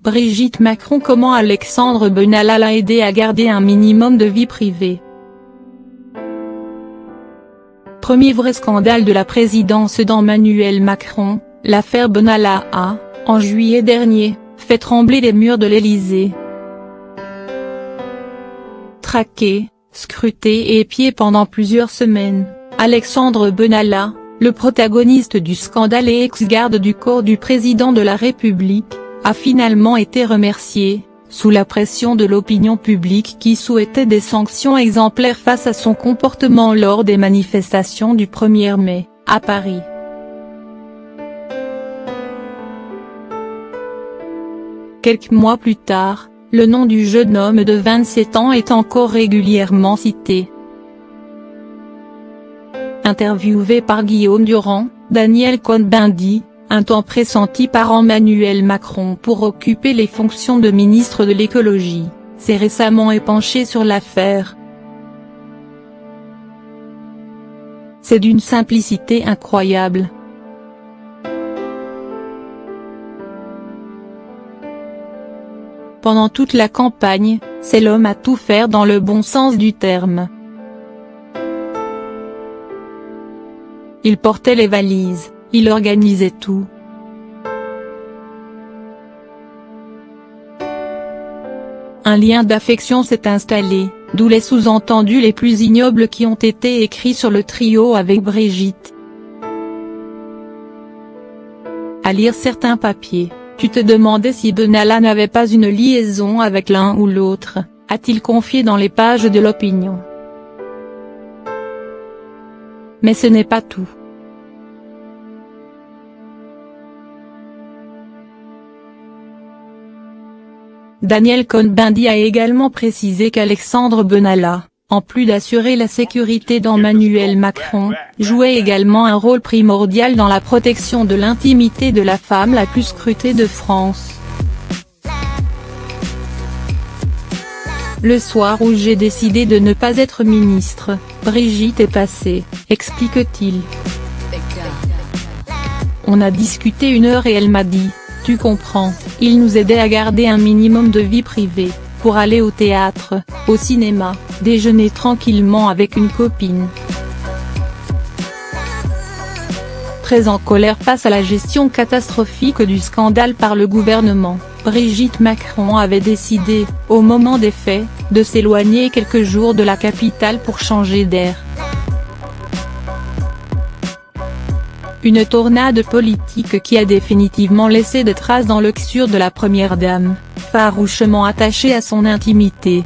Brigitte Macron. Comment Alexandre Benalla l'a aidé à garder un minimum de vie privée. Premier vrai scandale de la présidence d'Emmanuel Macron, l'affaire Benalla a, en juillet dernier, fait trembler les murs de l'Élysée. Traqué, scruté et épié pendant plusieurs semaines, Alexandre Benalla, le protagoniste du scandale et ex-garde du corps du président de la République, a finalement été remercié, sous la pression de l'opinion publique qui souhaitait des sanctions exemplaires face à son comportement lors des manifestations du 1er mai, à Paris. Quelques mois plus tard, le nom du jeune homme de 27 ans est encore régulièrement cité. Interviewé par Guillaume Durand, Daniel Cohn-Bendit, un temps pressenti par Emmanuel Macron pour occuper les fonctions de ministre de l'écologie, s'est récemment épanché sur l'affaire. C'est d'une simplicité incroyable. Pendant toute la campagne, c'est l'homme à tout faire dans le bon sens du terme. Il portait les valises, il organisait tout. Un lien d'affection s'est installé, d'où les sous-entendus les plus ignobles qui ont été écrits sur le trio avec Brigitte. À lire certains papiers, tu te demandais si Benalla n'avait pas une liaison avec l'un ou l'autre, a-t-il confié dans les pages de l'Opinion. Mais ce n'est pas tout. Daniel Cohn-Bendit a également précisé qu'Alexandre Benalla, en plus d'assurer la sécurité d'Emmanuel Macron, jouait également un rôle primordial dans la protection de l'intimité de la femme la plus scrutée de France. Le soir où j'ai décidé de ne pas être ministre, Brigitte est passée, explique-t-il. On a discuté 1 heure et elle m'a dit, tu comprends, il nous aidait à garder un minimum de vie privée, pour aller au théâtre, au cinéma, déjeuner tranquillement avec une copine. Très en colère face à la gestion catastrophique du scandale par le gouvernement, Brigitte Macron avait décidé, au moment des faits, de s'éloigner quelques jours de la capitale pour changer d'air. Une tornade politique qui a définitivement laissé des traces dans le sur de la première dame, farouchement attachée à son intimité.